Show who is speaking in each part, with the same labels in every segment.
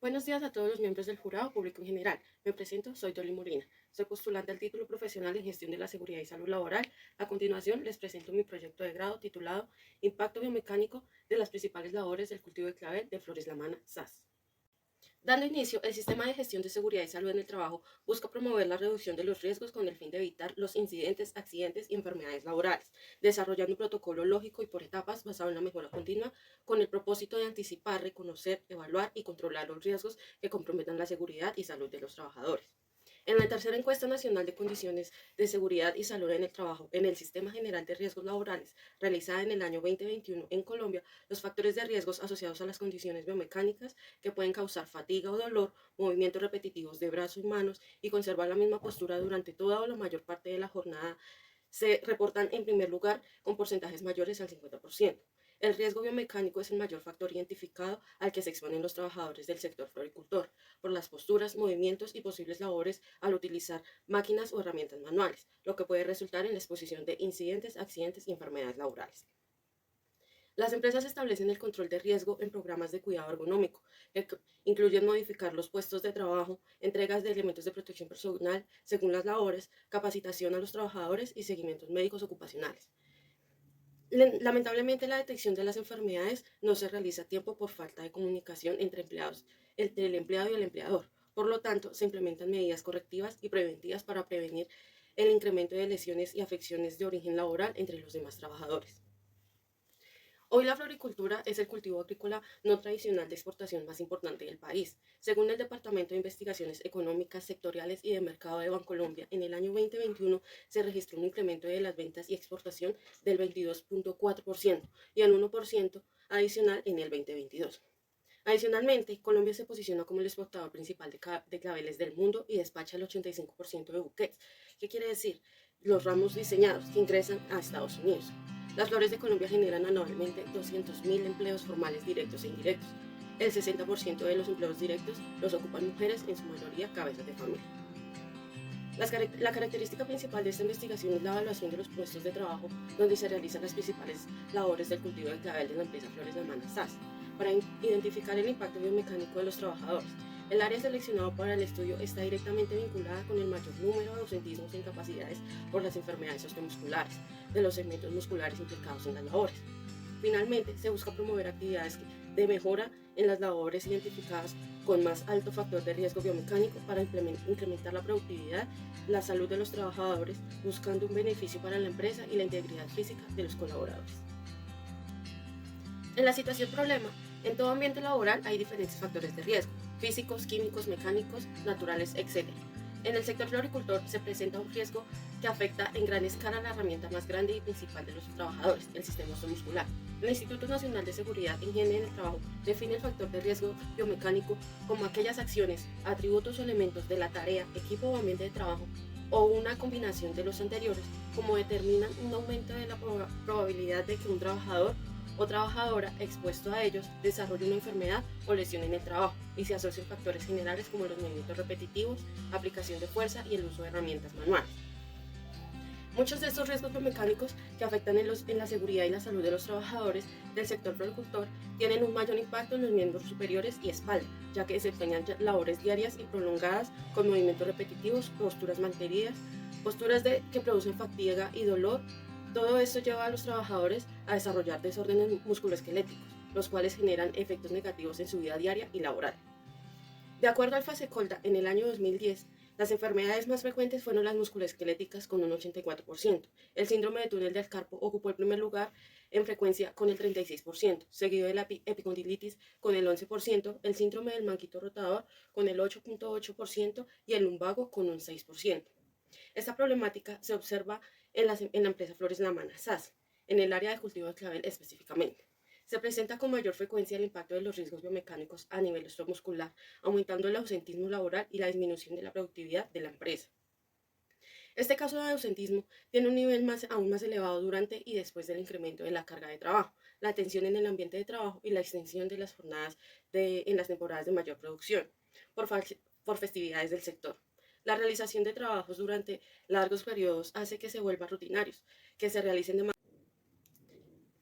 Speaker 1: Buenos días a todos los miembros del jurado, público en general. Me presento, soy Dolly Molina. Soy postulante al título profesional en Gestión de la Seguridad y Salud Laboral. A continuación, les presento mi proyecto de grado titulado Impacto biomecánico de las principales labores del cultivo de clavel de Flores La Mana, SAS. Dando inicio, el sistema de gestión de seguridad y salud en el trabajo busca promover la reducción de los riesgos con el fin de evitar los incidentes, accidentes y enfermedades laborales, desarrollando un protocolo lógico y por etapas basado en la mejora continua con el propósito de anticipar, reconocer, evaluar y controlar los riesgos que comprometan la seguridad y salud de los trabajadores. En la tercera encuesta nacional de condiciones de seguridad y salud en el trabajo en el Sistema General de Riesgos Laborales, realizada en el año 2021 en Colombia, los factores de riesgos asociados a las condiciones biomecánicas que pueden causar fatiga o dolor, movimientos repetitivos de brazos y manos y conservar la misma postura durante toda o la mayor parte de la jornada se reportan en primer lugar con porcentajes mayores al 50%. El riesgo biomecánico es el mayor factor identificado al que se exponen los trabajadores del sector floricultor por las posturas, movimientos y posibles labores al utilizar máquinas o herramientas manuales, lo que puede resultar en la exposición de incidentes, accidentes y enfermedades laborales. Las empresas establecen el control de riesgo en programas de cuidado ergonómico, que incluyen modificar los puestos de trabajo, entregas de elementos de protección personal según las labores, capacitación a los trabajadores y seguimientos médicos ocupacionales. Lamentablemente, la detección de las enfermedades no se realiza a tiempo por falta de comunicación entre empleados, entre el empleado y el empleador. Por lo tanto, se implementan medidas correctivas y preventivas para prevenir el incremento de lesiones y afecciones de origen laboral entre los demás trabajadores. Hoy la floricultura es el cultivo agrícola no tradicional de exportación más importante del país. Según el Departamento de Investigaciones Económicas, Sectoriales y de Mercado de Bancolombia, en el año 2021 se registró un incremento de las ventas y exportación del 22.4% y al 1% adicional en el 2022. Adicionalmente, Colombia se posiciona como el exportador principal de claveles del mundo y despacha el 85% de buquets. ¿Qué quiere decir? Los ramos diseñados que ingresan a Estados Unidos. Las flores de Colombia generan anualmente 200.000 empleos formales directos e indirectos. El 60% de los empleos directos los ocupan mujeres, en su mayoría cabezas de familia. La característica principal de esta investigación es la evaluación de los puestos de trabajo donde se realizan las principales labores del cultivo de clavel de la empresa Flores La Mana SAS para identificar el impacto biomecánico de los trabajadores. El área seleccionada para el estudio está directamente vinculada con el mayor número de ausentismos e incapacidades por las enfermedades osteomusculares de los segmentos musculares implicados en las labores. Finalmente, se busca promover actividades de mejora en las labores identificadas con más alto factor de riesgo biomecánico para incrementar la productividad, la salud de los trabajadores, buscando un beneficio para la empresa y la integridad física de los colaboradores. En la situación problema, en todo ambiente laboral hay diferentes factores de riesgo, físicos, químicos, mecánicos, naturales, etc. En el sector floricultor se presenta un riesgo que afecta en gran escala la herramienta más grande y principal de los trabajadores, el sistema osteomuscular. El Instituto Nacional de Seguridad e Higiene en el Trabajo define el factor de riesgo biomecánico como aquellas acciones, atributos o elementos de la tarea, equipo o ambiente de trabajo o una combinación de los anteriores, como determinan un aumento de la probabilidad de que un trabajador o trabajadora expuesto a ellos desarrolle una enfermedad o lesión en el trabajo y se asocian factores generales como los movimientos repetitivos, aplicación de fuerza y el uso de herramientas manuales. Muchos de estos riesgos biomecánicos que afectan en la seguridad y la salud de los trabajadores del sector floricultor tienen un mayor impacto en los miembros superiores y espalda, ya que desempeñan labores diarias y prolongadas con movimientos repetitivos, posturas mantenidas, que producen fatiga y dolor. Todo esto lleva a los trabajadores a desarrollar desórdenes musculoesqueléticos, los cuales generan efectos negativos en su vida diaria y laboral. De acuerdo al FASECOLDA, en el año 2010, las enfermedades más frecuentes fueron las musculoesqueléticas con un 84%. El síndrome de túnel del carpo ocupó el primer lugar en frecuencia con el 36%, seguido de la epicondilitis con el 11%, el síndrome del manguito rotador con el 8.8% y el lumbago con un 6%. Esta problemática se observa en la empresa Flores La Mana SAS, en el área de cultivo de clavel específicamente. Se presenta con mayor frecuencia el impacto de los riesgos biomecánicos a nivel osteomuscular, aumentando el ausentismo laboral y la disminución de la productividad de la empresa. Este caso de ausentismo tiene un nivel aún más elevado durante y después del incremento de la carga de trabajo, la tensión en el ambiente de trabajo y la extensión de las jornadas en las temporadas de mayor producción, por festividades del sector. La realización de trabajos durante largos periodos hace que se vuelvan rutinarios, que se realicen de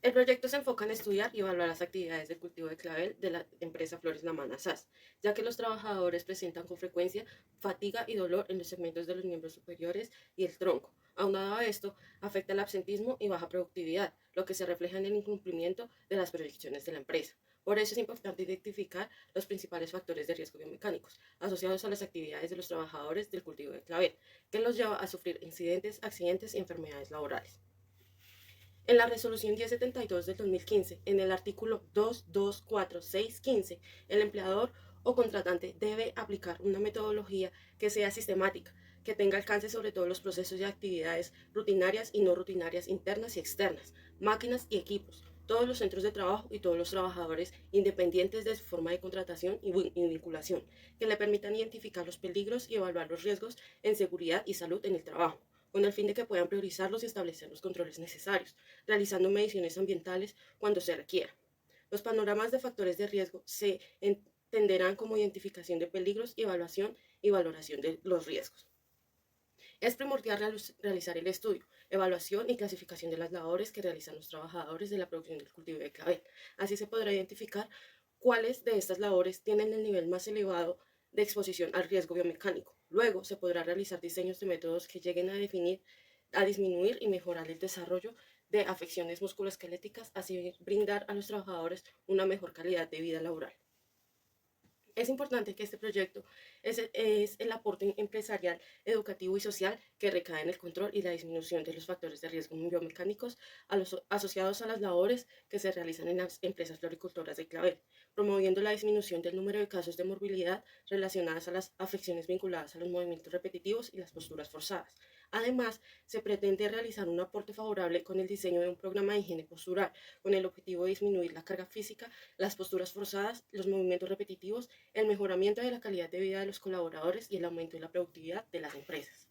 Speaker 1: El proyecto se enfoca en estudiar y evaluar las actividades de cultivo de clavel de la empresa Flores La Mana SAS, ya que los trabajadores presentan con frecuencia fatiga y dolor en los segmentos de los miembros superiores y el tronco. Aunado a esto, afecta el absentismo y baja productividad, lo que se refleja en el incumplimiento de las proyecciones de la empresa. Por eso es importante identificar los principales factores de riesgo biomecánicos asociados a las actividades de los trabajadores del cultivo de clavel, que los lleva a sufrir incidentes, accidentes y enfermedades laborales. En la resolución 1072 del 2015, en el artículo 224615, el empleador o contratante debe aplicar una metodología que sea sistemática, que tenga alcance sobre todos los procesos y actividades rutinarias y no rutinarias internas y externas, máquinas y equipos, todos los centros de trabajo y todos los trabajadores independientes de su forma de contratación y vinculación, que le permitan identificar los peligros y evaluar los riesgos en seguridad y salud en el trabajo, con el fin de que puedan priorizarlos y establecer los controles necesarios, realizando mediciones ambientales cuando se requiera. Los panoramas de factores de riesgo se entenderán como identificación de peligros, evaluación y valoración de los riesgos. Es primordial realizar el estudio, evaluación y clasificación de las labores que realizan los trabajadores de la producción del cultivo de clavel. Así se podrá identificar cuáles de estas labores tienen el nivel más elevado de exposición al riesgo biomecánico. Luego se podrá realizar diseños de métodos que lleguen a disminuir y mejorar el desarrollo de afecciones musculoesqueléticas, así brindar a los trabajadores una mejor calidad de vida laboral. Es importante que este proyecto es el aporte empresarial, educativo y social que recae en el control y la disminución de los factores de riesgo biomecánicos asociados a las labores que se realizan en las empresas floricultoras de clavel, promoviendo la disminución del número de casos de morbilidad relacionadas a las afecciones vinculadas a los movimientos repetitivos y las posturas forzadas. Además, se pretende realizar un aporte favorable con el diseño de un programa de higiene postural, con el objetivo de disminuir la carga física, las posturas forzadas, los movimientos repetitivos, el mejoramiento de la calidad de vida de los colaboradores y el aumento de la productividad de las empresas.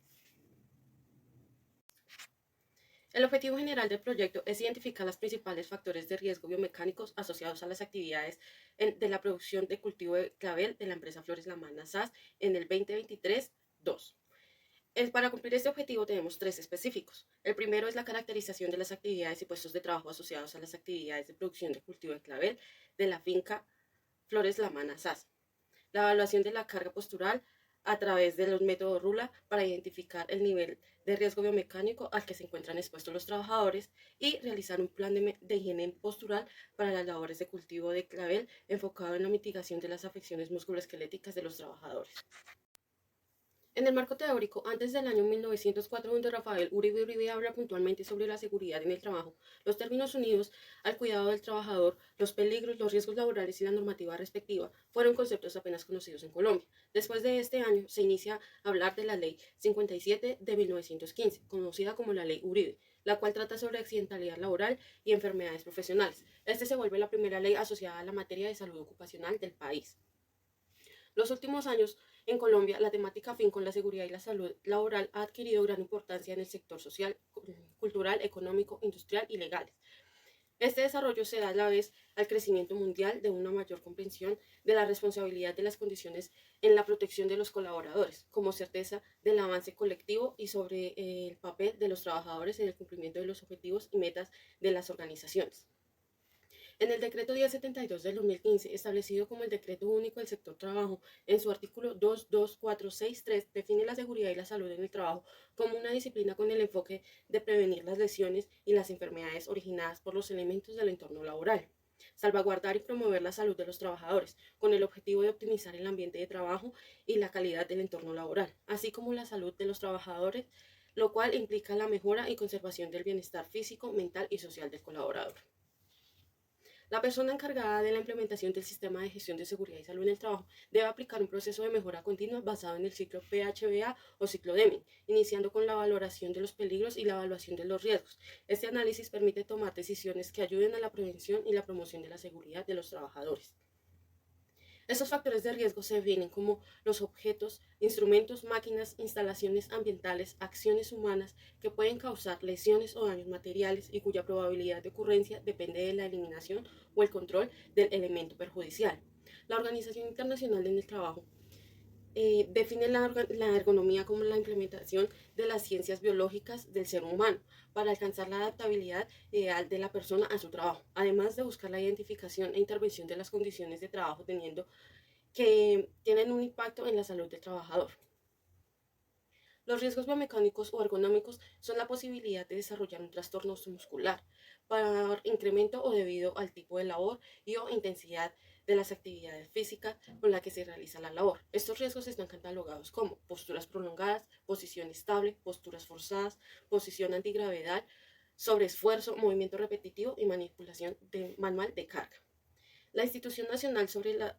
Speaker 1: El objetivo general del proyecto es identificar los principales factores de riesgo biomecánicos asociados a las actividades de la producción de cultivo de clavel de la empresa Flores La Mana SAS en el 2023-2. Para cumplir este objetivo tenemos tres específicos. El primero es la caracterización de las actividades y puestos de trabajo asociados a las actividades de producción de cultivo de clavel de la finca Flores La Mana SAS. La evaluación de la carga postural a través de los métodos RULA para identificar el nivel de riesgo biomecánico al que se encuentran expuestos los trabajadores y realizar un plan de higiene postural para las labores de cultivo de clavel enfocado en la mitigación de las afecciones musculoesqueléticas de los trabajadores. En el marco teórico, antes del año 1904, donde Rafael Uribe Uribe habla puntualmente sobre la seguridad en el trabajo, los términos unidos al cuidado del trabajador, los peligros, los riesgos laborales y la normativa respectiva fueron conceptos apenas conocidos en Colombia. Después de este año, se inicia a hablar de la Ley 57 de 1915, conocida como la Ley Uribe, la cual trata sobre accidentalidad laboral y enfermedades profesionales. Este se vuelve la primera ley asociada a la materia de salud ocupacional del país. Los últimos años, en Colombia, la temática afín con la seguridad y la salud laboral ha adquirido gran importancia en el sector social, cultural, económico, industrial y legal. Este desarrollo se da a la vez al crecimiento mundial de una mayor comprensión de la responsabilidad de las condiciones en la protección de los colaboradores, como certeza del avance colectivo y sobre el papel de los trabajadores en el cumplimiento de los objetivos y metas de las organizaciones. En el decreto 1072 del 2015, establecido como el decreto único del sector trabajo, en su artículo 22463 define la seguridad y la salud en el trabajo como una disciplina con el enfoque de prevenir las lesiones y las enfermedades originadas por los elementos del entorno laboral, salvaguardar y promover la salud de los trabajadores, con el objetivo de optimizar el ambiente de trabajo y la calidad del entorno laboral, así como la salud de los trabajadores, lo cual implica la mejora y conservación del bienestar físico, mental y social del colaborador. La persona encargada de la implementación del sistema de gestión de seguridad y salud en el trabajo debe aplicar un proceso de mejora continua basado en el ciclo PHBA o ciclo Deming, iniciando con la valoración de los peligros y la evaluación de los riesgos. Este análisis permite tomar decisiones que ayuden a la prevención y la promoción de la seguridad de los trabajadores. Estos factores de riesgo se definen como los objetos, instrumentos, máquinas, instalaciones ambientales, acciones humanas que pueden causar lesiones o daños materiales y cuya probabilidad de ocurrencia depende de la eliminación o el control del elemento perjudicial. La Organización Internacional del Trabajo define la ergonomía como la implementación de las ciencias biológicas del ser humano para alcanzar la adaptabilidad ideal de la persona a su trabajo, además de buscar la identificación e intervención de las condiciones de trabajo teniendo que tienen un impacto en la salud del trabajador. Los riesgos biomecánicos o ergonómicos son la posibilidad de desarrollar un trastorno muscular por incremento o debido al tipo de labor y o intensidad de las actividades físicas con la que se realiza la labor. Estos riesgos están catalogados como posturas prolongadas, posición estable, posturas forzadas, posición antigravedad, sobreesfuerzo, movimiento repetitivo y manipulación manual de carga. La Institución Nacional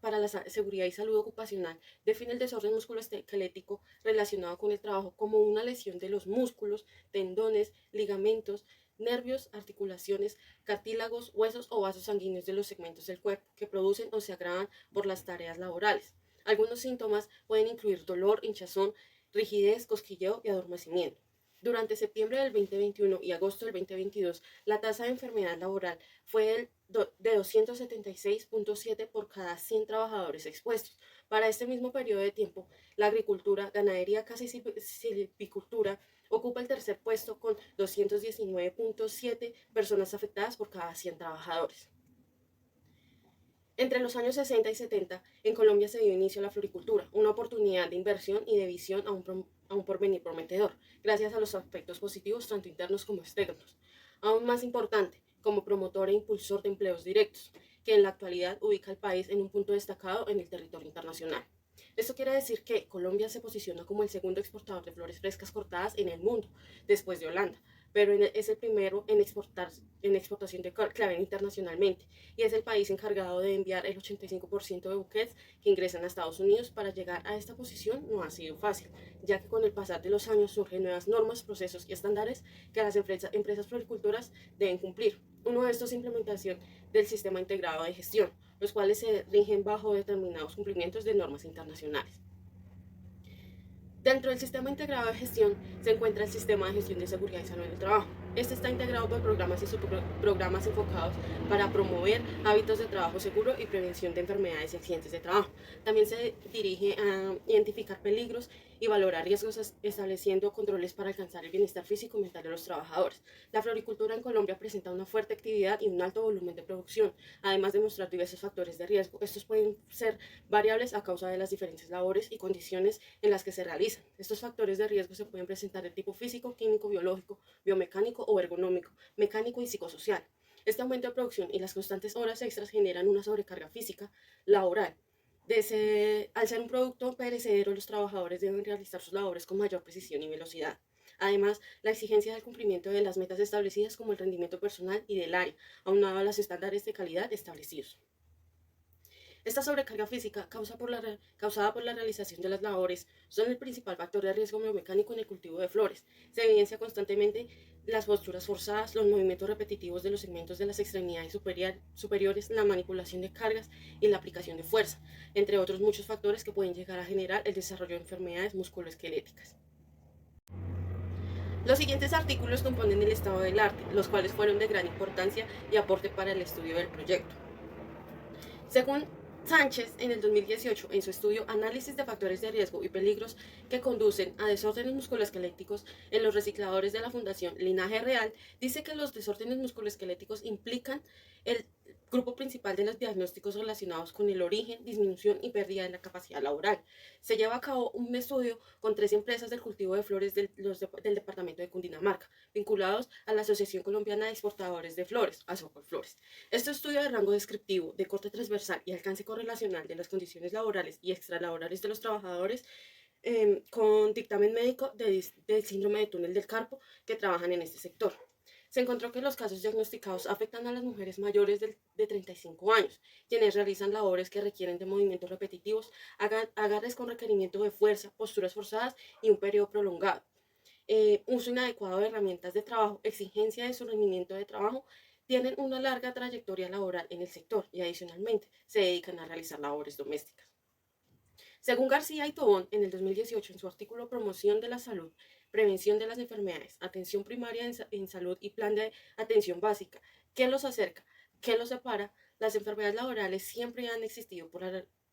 Speaker 1: para la Seguridad y Salud Ocupacional define el desorden musculoesquelético relacionado con el trabajo como una lesión de los músculos, tendones, ligamentos, nervios, articulaciones, cartílagos, huesos o vasos sanguíneos de los segmentos del cuerpo que producen o se agravan por las tareas laborales. Algunos síntomas pueden incluir dolor, hinchazón, rigidez, cosquilleo y adormecimiento. Durante septiembre del 2021 y agosto del 2022, la tasa de enfermedad laboral fue de 276.7 por cada 100 trabajadores expuestos. Para este mismo periodo de tiempo, la agricultura, ganadería, caza y silvicultura ocupa el tercer puesto con 219.7 personas afectadas por cada 100 trabajadores. Entre los años 60 y 70, en Colombia se dio inicio a la floricultura, una oportunidad de inversión y de visión a un porvenir prometedor, gracias a los aspectos positivos tanto internos como externos. Aún más importante, como promotor e impulsor de empleos directos, que en la actualidad ubica al país en un punto destacado en el territorio internacional. Esto quiere decir que Colombia se posiciona como el segundo exportador de flores frescas cortadas en el mundo, después de Holanda, pero es el primero en exportación de clavel internacionalmente y es el país encargado de enviar el 85% de buquets que ingresan a Estados Unidos. Para llegar a esta posición no ha sido fácil, ya que con el pasar de los años surgen nuevas normas, procesos y estándares que las empresas floricultoras deben cumplir. Uno de estos es implementación del sistema integrado de gestión, los cuales se rigen bajo determinados cumplimientos de normas internacionales. Dentro del sistema integrado de gestión se encuentra el sistema de gestión de seguridad y salud del trabajo. Este está integrado por programas y subprogramas enfocados para promover hábitos de trabajo seguro y prevención de enfermedades y accidentes de trabajo. También se dirige a identificar peligros y valorar riesgos, estableciendo controles para alcanzar el bienestar físico y mental de los trabajadores. La floricultura en Colombia presenta una fuerte actividad y un alto volumen de producción, además de mostrar diversos factores de riesgo. Estos pueden ser variables a causa de las diferentes labores y condiciones en las que se realizan. Estos factores de riesgo se pueden presentar de tipo físico, químico, biológico, biomecánico o ergonómico, mecánico y psicosocial. Este aumento de producción y las constantes horas extras generan una sobrecarga física laboral. Al ser un producto perecedero, los trabajadores deben realizar sus labores con mayor precisión y velocidad. Además, la exigencia del cumplimiento de las metas establecidas como el rendimiento personal y del área, aunado a los estándares de calidad establecidos. Esta sobrecarga física causada por la realización de las labores son el principal factor de riesgo biomecánico en el cultivo de flores. Se evidencia constantemente las posturas forzadas, los movimientos repetitivos de los segmentos de las extremidades superiores, la manipulación de cargas y la aplicación de fuerza, entre otros muchos factores que pueden llegar a generar el desarrollo de enfermedades musculoesqueléticas. Los siguientes artículos componen el estado del arte, los cuales fueron de gran importancia y aporte para el estudio del proyecto. Según Sánchez, en el 2018, en su estudio Análisis de factores de riesgo y peligros que conducen a desórdenes musculoesqueléticos en los recicladores de la Fundación Linaje Real, dice que los desórdenes musculoesqueléticos implican el grupo principal de los diagnósticos relacionados con el origen, disminución y pérdida de la capacidad laboral. Se lleva a cabo un estudio con 3 empresas del cultivo de flores del departamento de Cundinamarca, vinculados a la Asociación Colombiana de Exportadores de Flores, Asocolflores. Este estudio de rango descriptivo, de corte transversal y alcance correlacional de las condiciones laborales y extralaborales de los trabajadores con dictamen médico del síndrome de túnel del carpo que trabajan en este sector. Se encontró que los casos diagnosticados afectan a las mujeres mayores de 35 años, quienes realizan labores que requieren de movimientos repetitivos, agarres con requerimiento de fuerza, posturas forzadas y un periodo prolongado. Uso inadecuado de herramientas de trabajo, exigencia de su rendimiento de trabajo, tienen una larga trayectoria laboral en el sector y adicionalmente se dedican a realizar labores domésticas. Según García y Tobón, en el 2018, en su artículo Promoción de la Salud, Prevención de las Enfermedades, Atención Primaria en Salud y Plan de Atención Básica, ¿qué los acerca? ¿Qué los separa? Las enfermedades laborales siempre han existido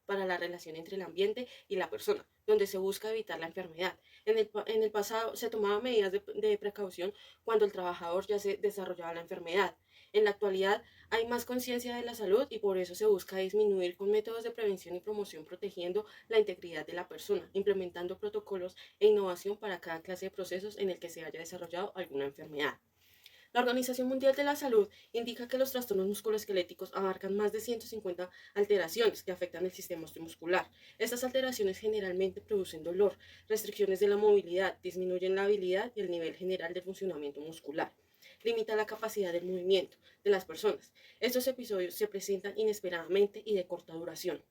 Speaker 1: para la relación entre el ambiente y la persona, donde se busca evitar la enfermedad. En el pasado se tomaban medidas de precaución cuando el trabajador ya se desarrollaba la enfermedad. En la actualidad hay más conciencia de la salud y por eso se busca disminuir con métodos de prevención y promoción protegiendo la integridad de la persona, implementando protocolos e innovación para cada clase de procesos en el que se haya desarrollado alguna enfermedad. La Organización Mundial de la Salud indica que los trastornos musculoesqueléticos abarcan más de 150 alteraciones que afectan el sistema osteomuscular. Estas alteraciones generalmente producen dolor, restricciones de la movilidad, disminuyen la habilidad y el nivel general de funcionamiento muscular. Limita la capacidad del movimiento de las personas. Estos episodios se presentan inesperadamente y de corta duración,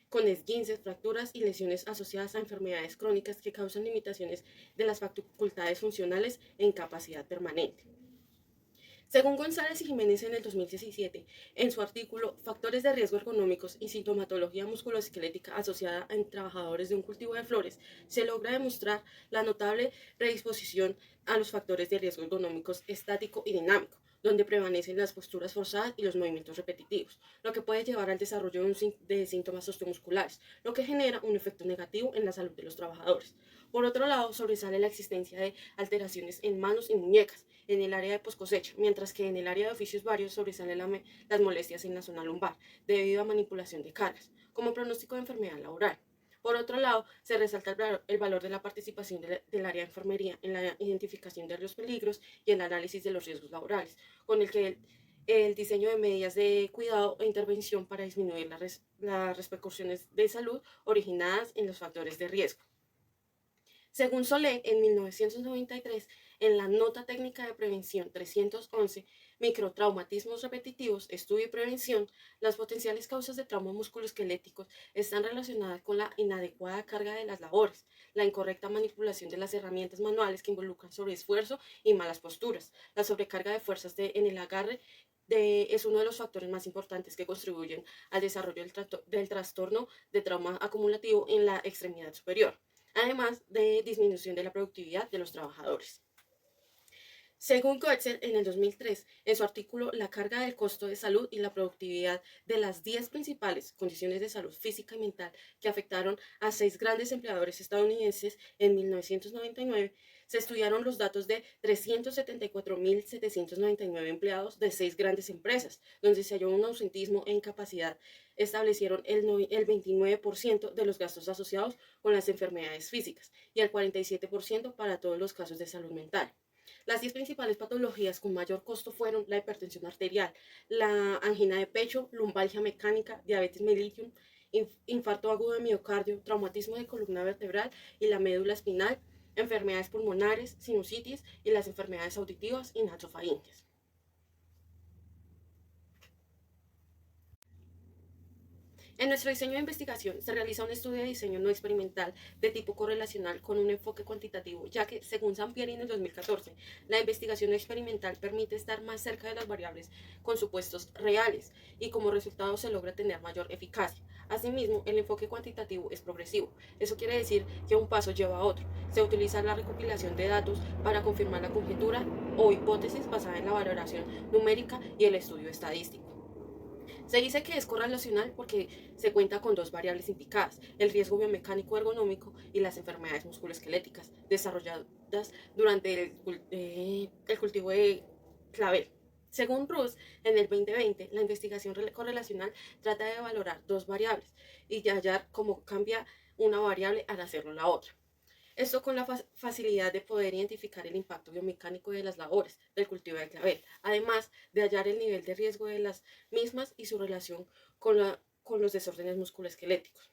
Speaker 1: con esguinces, fracturas y lesiones asociadas a enfermedades crónicas que causan limitaciones de las facultades funcionales e incapacidad permanente. Según González y Jiménez en el 2017, en su artículo Factores de riesgo ergonómicos y sintomatología musculoesquelética asociada en trabajadores de un cultivo de flores, se logra demostrar la notable predisposición a los factores de riesgo ergonómicos estático y dinámico, donde prevalecen las posturas forzadas y los movimientos repetitivos, lo que puede llevar al desarrollo de síntomas osteomusculares, lo que genera un efecto negativo en la salud de los trabajadores. Por otro lado, sobresale la existencia de alteraciones en manos y muñecas en el área de poscosecha, mientras que en el área de oficios varios sobresalen las molestias en la zona lumbar, debido a manipulación de cargas, como pronóstico de enfermedad laboral. Por otro lado, se resalta el valor de la participación del área de enfermería en la identificación de los peligros y el análisis de los riesgos laborales, con el que el diseño de medidas de cuidado e intervención para disminuir las repercusiones de salud originadas en los factores de riesgo. Según Solé, en 1993, en la Nota Técnica de Prevención 311, Microtraumatismos repetitivos, estudio y prevención, las potenciales causas de traumas musculoesqueléticos están relacionadas con la inadecuada carga de las labores, la incorrecta manipulación de las herramientas manuales que involucran sobreesfuerzo y malas posturas, la sobrecarga de fuerzas en el agarre es uno de los factores más importantes que contribuyen al desarrollo del trastorno de trauma acumulativo en la extremidad superior, además de disminución de la productividad de los trabajadores. Según Goetzel, en el 2003, en su artículo La carga del costo de salud y la productividad de las 10 principales condiciones de salud física y mental que afectaron a 6 grandes empleadores estadounidenses en 1999, se estudiaron los datos de 374.799 empleados de 6 grandes empresas, donde se halló un ausentismo e incapacidad. Establecieron el 29% de los gastos asociados con las enfermedades físicas y el 47% para todos los casos de salud mental. Las 10 principales patologías con mayor costo fueron la hipertensión arterial, la angina de pecho, lumbalgia mecánica, diabetes mellitus, infarto agudo de miocardio, traumatismo de columna vertebral y la médula espinal, enfermedades pulmonares, sinusitis y las enfermedades auditivas y nasofaringes. En nuestro diseño de investigación se realiza un estudio de diseño no experimental de tipo correlacional con un enfoque cuantitativo, ya que, según Sampieri en el 2014, la investigación no experimental permite estar más cerca de las variables con supuestos reales y como resultado se logra tener mayor eficacia. Asimismo, el enfoque cuantitativo es progresivo. Eso quiere decir que un paso lleva a otro. Se utiliza la recopilación de datos para confirmar la conjetura o hipótesis basada en la valoración numérica y el estudio estadístico. Se dice que es correlacional porque se cuenta con 2 variables indicadas, el riesgo biomecánico ergonómico y las enfermedades musculoesqueléticas desarrolladas durante el cultivo de clavel. Según Rus, en el 2020, la investigación correlacional trata de valorar 2 variables y de hallar cómo cambia una variable al hacerlo la otra. Esto con la facilidad de poder identificar el impacto biomecánico de las labores del cultivo de clavel, además de hallar el nivel de riesgo de las mismas y su relación con los desórdenes musculoesqueléticos,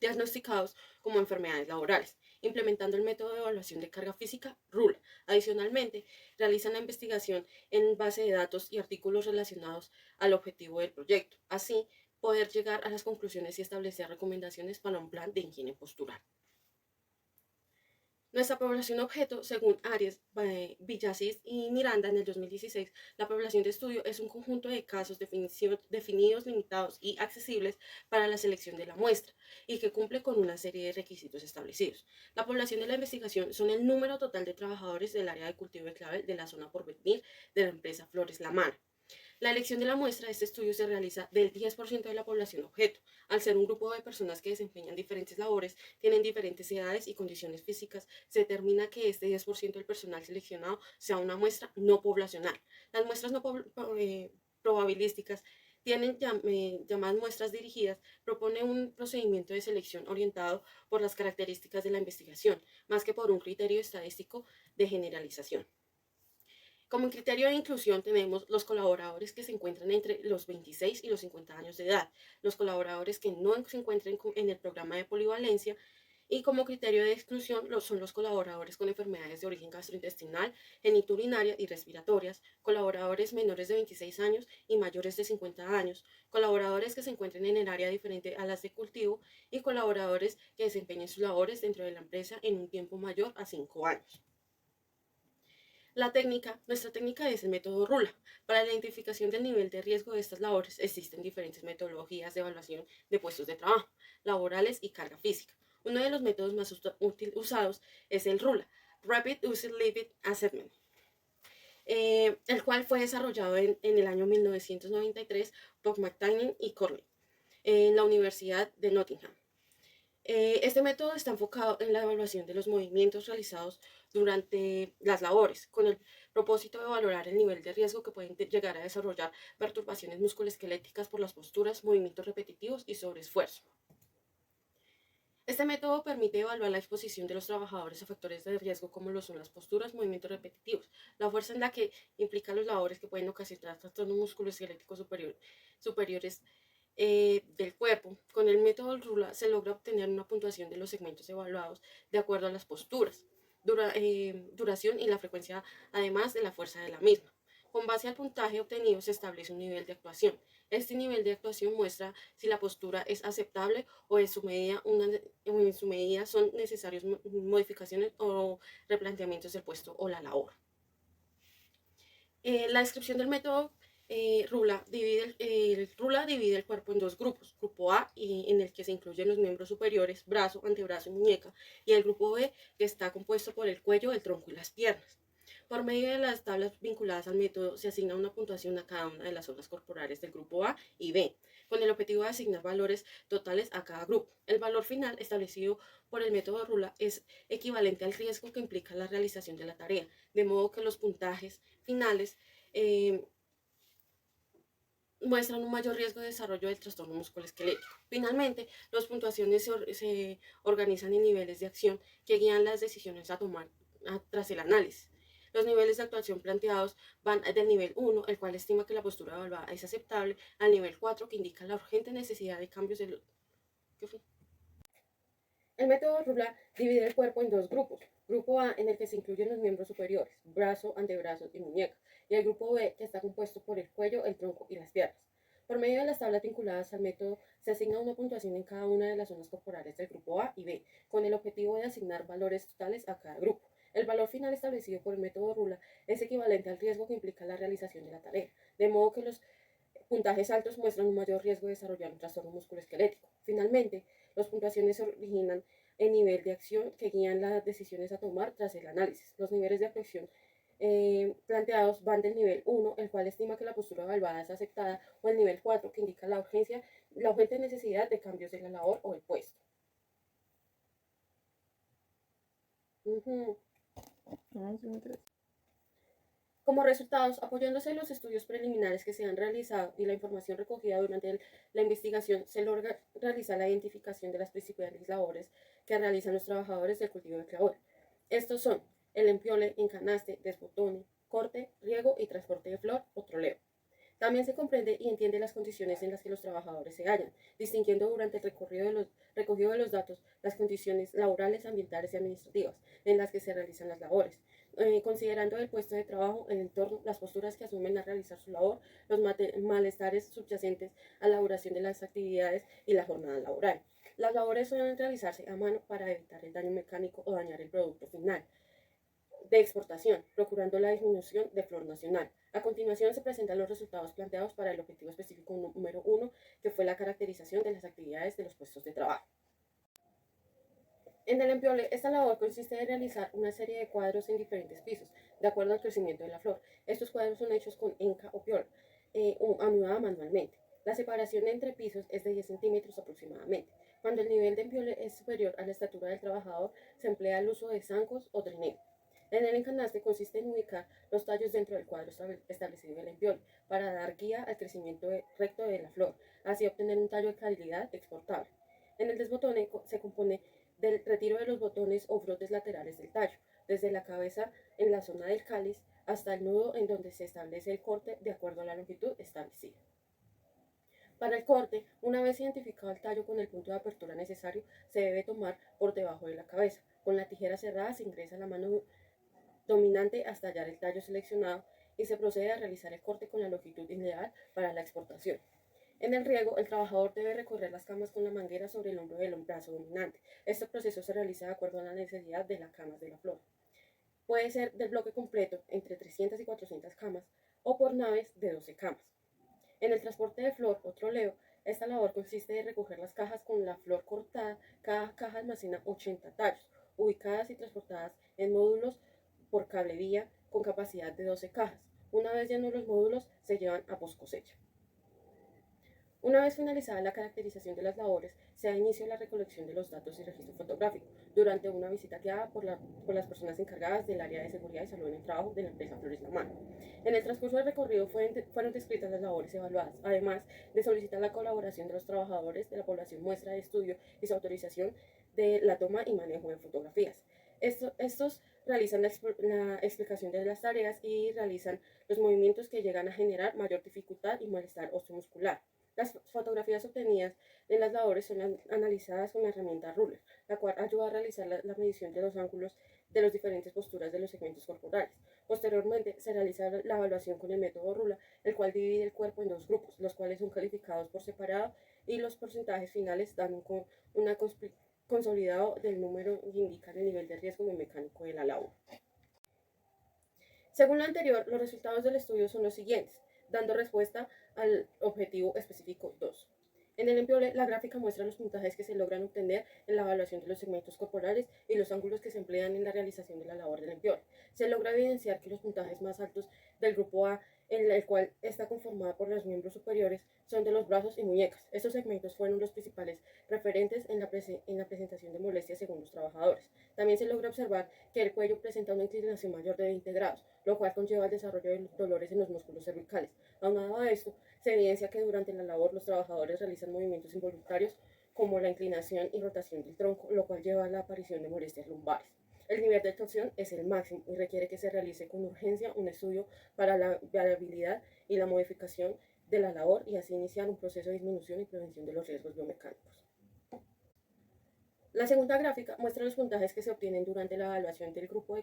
Speaker 1: diagnosticados como enfermedades laborales, implementando el método de evaluación de carga física RULE. Adicionalmente, realizan la investigación en base de datos y artículos relacionados al objetivo del proyecto, así poder llegar a las conclusiones y establecer recomendaciones para un plan de higiene postural. Nuestra población objeto, según Arias, Villasís y Miranda en el 2016, la población de estudio es un conjunto de casos definidos, limitados y accesibles para la selección de la muestra y que cumple con una serie de requisitos establecidos. La población de la investigación son el número total de trabajadores del área de cultivo de clavel de la zona Porvenir de la empresa Flores La Mano. La elección de la muestra de este estudio se realiza del 10% de la población objeto. Al ser un grupo de personas que desempeñan diferentes labores, tienen diferentes edades y condiciones físicas, se determina que este 10% del personal seleccionado sea una muestra no poblacional. Las muestras no probabilísticas tienen llamadas muestras dirigidas, propone un procedimiento de selección orientado por las características de la investigación, más que por un criterio estadístico de generalización. Como criterio de inclusión tenemos los colaboradores que se encuentran entre los 26 y los 50 años de edad, los colaboradores que no se encuentren en el programa de polivalencia, y como criterio de exclusión son los colaboradores con enfermedades de origen gastrointestinal, geniturinaria y respiratorias, colaboradores menores de 26 años y mayores de 50 años, colaboradores que se encuentren en el área diferente a las de cultivo y colaboradores que desempeñen sus labores dentro de la empresa en un tiempo mayor a 5 años. Nuestra técnica es el método RULA. Para la identificación del nivel de riesgo de estas labores existen diferentes metodologías de evaluación de puestos de trabajo, laborales y carga física. Uno de los métodos más usados es el RULA, Rapid User Limit Assessment, el cual fue desarrollado en el año 1993 por McTaggart y Corley en la Universidad de Nottingham. Este método está enfocado en la evaluación de los movimientos realizados durante las labores, con el propósito de valorar el nivel de riesgo que pueden llegar a desarrollar perturbaciones musculoesqueléticas por las posturas, movimientos repetitivos y sobreesfuerzo. Este método permite evaluar la exposición de los trabajadores a factores de riesgo como lo son las posturas, movimientos repetitivos, la fuerza en la que implican los labores que pueden ocasionar trastornos musculoesqueléticos superiores del cuerpo. Con el método RULA se logra obtener una puntuación de los segmentos evaluados de acuerdo a las posturas, duración y la frecuencia, además de la fuerza de la misma. Con base al puntaje obtenido se establece un nivel de actuación. Este nivel de actuación muestra si la postura es aceptable o en su medida son necesarias modificaciones o replanteamientos del puesto o la labor. La descripción del método RULA divide el cuerpo en dos grupos. Grupo A, en el que se incluyen los miembros superiores, brazo, antebrazo y muñeca, y el grupo B, que está compuesto por el cuello, el tronco y las piernas. Por medio de las tablas vinculadas al método, se asigna una puntuación a cada una de las zonas corporales del grupo A y B, con el objetivo de asignar valores totales a cada grupo. El valor final establecido por el método RULA es equivalente al riesgo que implica la realización de la tarea, de modo que los puntajes finales muestran un mayor riesgo de desarrollo del trastorno musculoesquelético. Finalmente, las puntuaciones se organizan en niveles de acción que guían las decisiones a tomar tras el análisis. Los niveles de actuación planteados van del nivel 1, el cual estima que la postura evaluada es aceptable, al nivel 4, que indica la urgente necesidad de cambios de... ¿Qué fue? El método RULA divide el cuerpo en dos grupos. Grupo A, en el que se incluyen los miembros superiores, brazo, antebrazo y muñeca, y el grupo B, que está compuesto por el cuello, el tronco y las piernas. Por medio de las tablas vinculadas al método, se asigna una puntuación en cada una de las zonas corporales del grupo A y B, con el objetivo de asignar valores totales a cada grupo. El valor final establecido por el método RULA es equivalente al riesgo que implica la realización de la tarea, de modo que los puntajes altos muestran un mayor riesgo de desarrollar un trastorno musculoesquelético. Finalmente, las puntuaciones se originan en nivel de acción que guían las decisiones a tomar tras el análisis. Los niveles de acción planteados van del nivel 1, el cual estima que la postura evaluada es aceptada, o el nivel 4, que indica la urgente necesidad de cambios en la labor o el puesto. Como resultados, apoyándose en los estudios preliminares que se han realizado y la información recogida durante la investigación, se logra realizar la identificación de las principales labores que realizan los trabajadores del cultivo de clavor. Estos son el empiole, encanaste, desbotone, corte, riego y transporte de flor o troleo. También se comprende y entiende las condiciones en las que los trabajadores se hallan, distinguiendo durante el recogido de los datos las condiciones laborales, ambientales y administrativas en las que se realizan las labores, considerando el puesto de trabajo, el entorno, las posturas que asumen al realizar su labor, los malestares subyacentes a la duración de las actividades y la jornada laboral. Las labores suelen realizarse a mano para evitar el daño mecánico o dañar el producto final de exportación, procurando la disminución de flor nacional. A continuación se presentan los resultados planteados para el objetivo específico número 1, que fue la caracterización de las actividades de los puestos de trabajo. En el empiole, esta labor consiste en realizar una serie de cuadros en diferentes pisos, de acuerdo al crecimiento de la flor. Estos cuadros son hechos con enca o piola, anudada manualmente. La separación entre pisos es de 10 centímetros aproximadamente. Cuando el nivel de empiole es superior a la estatura del trabajador, se emplea el uso de zancos o trineo. En el encanaste consiste en ubicar los tallos dentro del cuadro establecido del empiole para dar guía al crecimiento recto de la flor, así obtener un tallo de calidad exportable. En el desbotone se compone del retiro de los botones o brotes laterales del tallo, desde la cabeza en la zona del cáliz hasta el nudo en donde se establece el corte de acuerdo a la longitud establecida. Para el corte, una vez identificado el tallo con el punto de apertura necesario, se debe tomar por debajo de la cabeza. Con la tijera cerrada se ingresa la mano dominante hasta hallar el tallo seleccionado y se procede a realizar el corte con la longitud ideal para la exportación. En el riego, el trabajador debe recorrer las camas con la manguera sobre el hombro del brazo dominante. Este proceso se realiza de acuerdo a la necesidad de las camas de la flor. Puede ser del bloque completo, entre 300 y 400 camas, o por naves de 12 camas. En el transporte de flor o troleo, esta labor consiste en recoger las cajas con la flor cortada. Cada caja almacena 80 tallos, ubicadas y transportadas en módulos por cablevía con capacidad de 12 cajas. Una vez llenos los módulos, se llevan a post cosecha. Una vez finalizada la caracterización de las labores, se da inicio a la recolección de los datos y registro fotográfico durante una visita guiada por las personas encargadas del área de seguridad y salud en el trabajo de la empresa Flores La Mano. En el transcurso del recorrido fueron descritas las labores evaluadas, además de solicitar la colaboración de los trabajadores de la población muestra de estudio y su autorización de la toma y manejo de fotografías. Estos realizan la explicación de las tareas y realizan los movimientos que llegan a generar mayor dificultad y malestar osteomuscular. Las fotografías obtenidas en las labores son analizadas con la herramienta ruler, la cual ayuda a realizar la medición de los ángulos de las diferentes posturas de los segmentos corporales. Posteriormente, se realiza la evaluación con el método RULA, el cual divide el cuerpo en dos grupos, los cuales son calificados por separado y los porcentajes finales dan un consolidado del número que indican el nivel de riesgo biomecánico de la labor. Según lo anterior, los resultados del estudio son los siguientes, dando respuesta al objetivo específico 2. En el empiole, la gráfica muestra los puntajes que se logran obtener en la evaluación de los segmentos corporales y los ángulos que se emplean en la realización de la labor del empiole. Se logra evidenciar que los puntajes más altos del grupo A, en el cual está conformada por los miembros superiores, son de los brazos y muñecas. Estos segmentos fueron los principales referentes en la presentación de molestias según los trabajadores. También se logra observar que el cuello presenta una inclinación mayor de 20 grados, lo cual conlleva el desarrollo de dolores en los músculos cervicales. Aunado a esto, se evidencia que durante la labor los trabajadores realizan movimientos involuntarios como la inclinación y rotación del tronco, lo cual lleva a la aparición de molestias lumbares. El nivel de torsión es el máximo y requiere que se realice con urgencia un estudio para la viabilidad y la modificación de la labor y así iniciar un proceso de disminución y prevención de los riesgos biomecánicos. La segunda gráfica muestra los puntajes que se obtienen durante la evaluación del grupo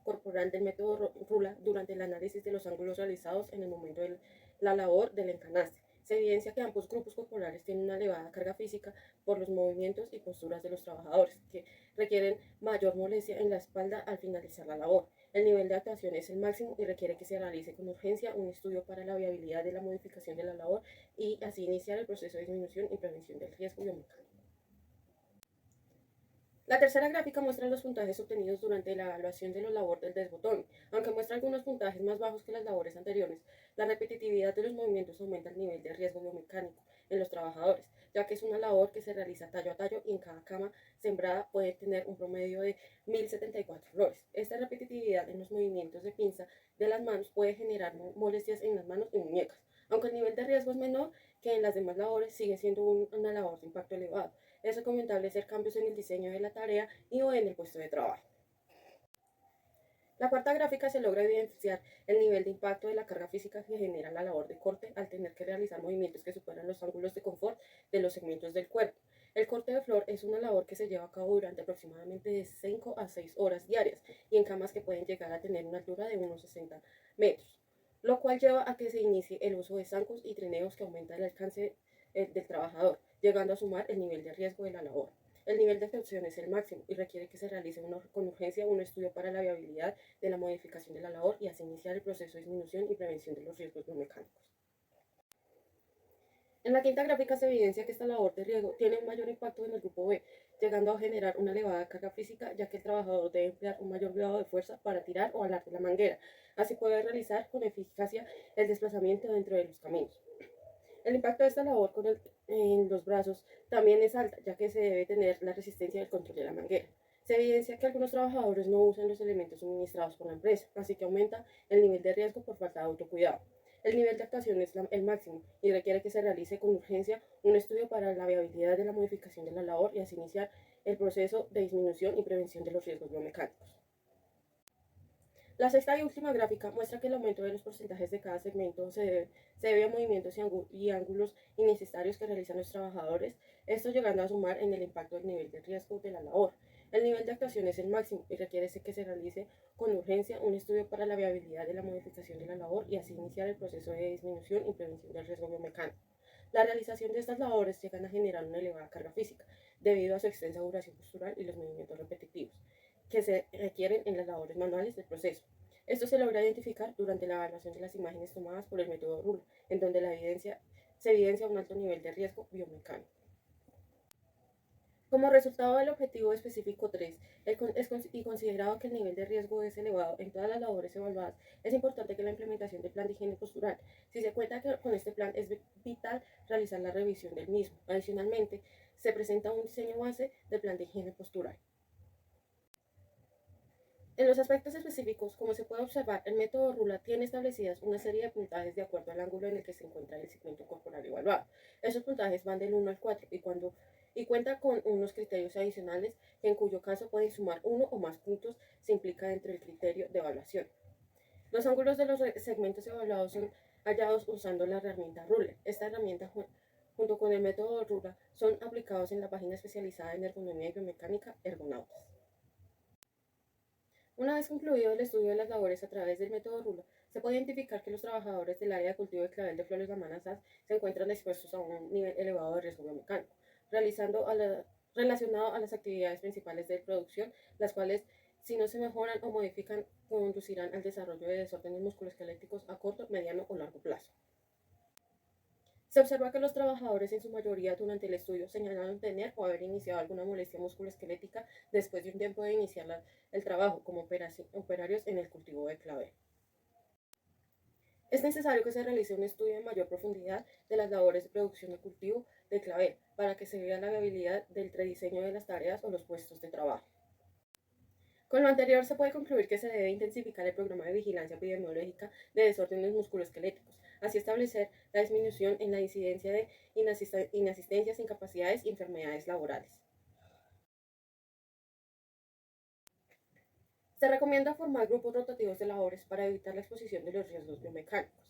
Speaker 1: corporal del método RULA durante el análisis de los ángulos realizados en el momento de la labor del encanaste. Se evidencia que ambos grupos corporales tienen una elevada carga física por los movimientos y posturas de los trabajadores, que requieren mayor molestia en la espalda al finalizar la labor. El nivel de actuación es el máximo y requiere que se realice con urgencia un estudio para la viabilidad de la modificación de la labor y así iniciar el proceso de disminución y prevención del riesgo biomecánico. La tercera gráfica muestra los puntajes obtenidos durante la evaluación de la labor del desbotón. Aunque muestra algunos puntajes más bajos que las labores anteriores, la repetitividad de los movimientos aumenta el nivel de riesgo biomecánico en los trabajadores, ya que es una labor que se realiza tallo a tallo y en cada cama sembrada puede tener un promedio de 1074 flores. Esta repetitividad en los movimientos de pinza de las manos puede generar molestias en las manos y muñecas. Aunque el nivel de riesgo es menor que en las demás labores, sigue siendo una labor de impacto elevado. Es recomendable hacer cambios en el diseño de la tarea y o en el puesto de trabajo. La cuarta gráfica se logra evidenciar el nivel de impacto de la carga física que genera la labor de corte al tener que realizar movimientos que superan los ángulos de confort de los segmentos del cuerpo. El corte de flor es una labor que se lleva a cabo durante aproximadamente de 5 a 6 horas diarias y en camas que pueden llegar a tener una altura de unos 60 metros, lo cual lleva a que se inicie el uso de zancos y trineos que aumenta el alcance del trabajador, llegando a sumar el nivel de riesgo de la labor. El nivel de excepción es el máximo y requiere que se realice con urgencia un estudio para la viabilidad de la modificación de la labor y así iniciar el proceso de disminución y prevención de los riesgos biomecánicos. En la quinta gráfica se evidencia que esta labor de riego tiene un mayor impacto en el grupo B, llegando a generar una elevada carga física, ya que el trabajador debe emplear un mayor grado de fuerza para tirar o alar de la manguera. Así puede realizar con eficacia el desplazamiento dentro de los caminos. El impacto de esta labor en los brazos también es alta, ya que se debe tener la resistencia del control de la manguera. Se evidencia que algunos trabajadores no usan los elementos suministrados por la empresa, así que aumenta el nivel de riesgo por falta de autocuidado. El nivel de actuación es el máximo y requiere que se realice con urgencia un estudio para la viabilidad de la modificación de la labor y así iniciar el proceso de disminución y prevención de los riesgos biomecánicos. La sexta y última gráfica muestra que el aumento de los porcentajes de cada segmento se debe a movimientos y ángulos innecesarios que realizan los trabajadores, esto llegando a sumar en el impacto del nivel de riesgo de la labor. El nivel de actuación es el máximo y requiere que se realice con urgencia un estudio para la viabilidad de la modificación de la labor y así iniciar el proceso de disminución y prevención del riesgo biomecánico. La realización de estas labores llegan a generar una elevada carga física debido a su extensa duración postural y los movimientos repetitivos que se requieren en las labores manuales del proceso. Esto se logra identificar durante la evaluación de las imágenes tomadas por el método RULA, en donde se evidencia un alto nivel de riesgo biomecánico. Como resultado del objetivo específico 3, y considerado que el nivel de riesgo es elevado en todas las labores evaluadas, es importante que la implementación del plan de higiene postural. Si se cuenta con este plan, es vital realizar la revisión del mismo. Adicionalmente, se presenta un diseño base del plan de higiene postural. En los aspectos específicos, como se puede observar, el método RULA tiene establecidas una serie de puntajes de acuerdo al ángulo en el que se encuentra el segmento corporal evaluado. Esos puntajes van del 1 al 4 y cuenta con unos criterios adicionales que en cuyo caso pueden sumar uno o más puntos se implica dentro del criterio de evaluación. Los ángulos de los segmentos evaluados son hallados usando la herramienta RULA. Esta herramienta junto con el método RULA son aplicados en la página especializada en ergonomía y biomecánica Ergonautas. Una vez concluido el estudio de las labores a través del método RULA, se puede identificar que los trabajadores del área de cultivo de clavel de Flores La Manazas se encuentran expuestos a un nivel elevado de riesgo biomecánico, relacionado a las actividades principales de producción, las cuales, si no se mejoran o modifican, conducirán al desarrollo de desórdenes musculoesqueléticos a corto, mediano o largo plazo. Se observa que los trabajadores en su mayoría durante el estudio señalaron tener o haber iniciado alguna molestia musculoesquelética después de un tiempo de iniciar el trabajo como operarios en el cultivo de clavel. Es necesario que se realice un estudio en mayor profundidad de las labores de producción y cultivo de clavel para que se vea la viabilidad del rediseño de las tareas o los puestos de trabajo. Con lo anterior se puede concluir que se debe intensificar el programa de vigilancia epidemiológica de desórdenes musculoesqueléticos, así establecer la disminución en la incidencia de inasistencias, incapacidades y enfermedades laborales. Se recomienda formar grupos rotativos de labores para evitar la exposición de los riesgos biomecánicos.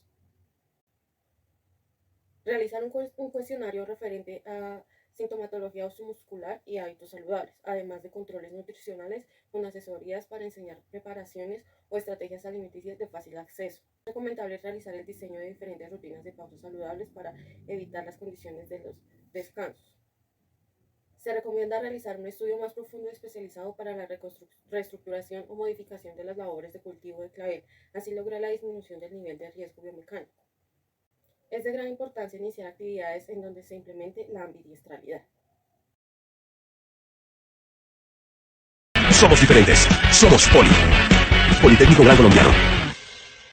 Speaker 1: Realizar un cuestionario referente a sintomatología osteomuscular y hábitos saludables, además de controles nutricionales con asesorías para enseñar preparaciones o estrategias alimenticias de fácil acceso. Es recomendable realizar el diseño de diferentes rutinas de pausas saludables para evitar las condiciones de los descansos. Se recomienda realizar un estudio más profundo y especializado para la reestructuración o modificación de las labores de cultivo de clavel, así lograr la disminución del nivel de riesgo biomecánico. Es de gran importancia iniciar actividades en donde se implemente la ambidiestralidad.
Speaker 2: Somos diferentes. Somos Politécnico Gran Colombiano.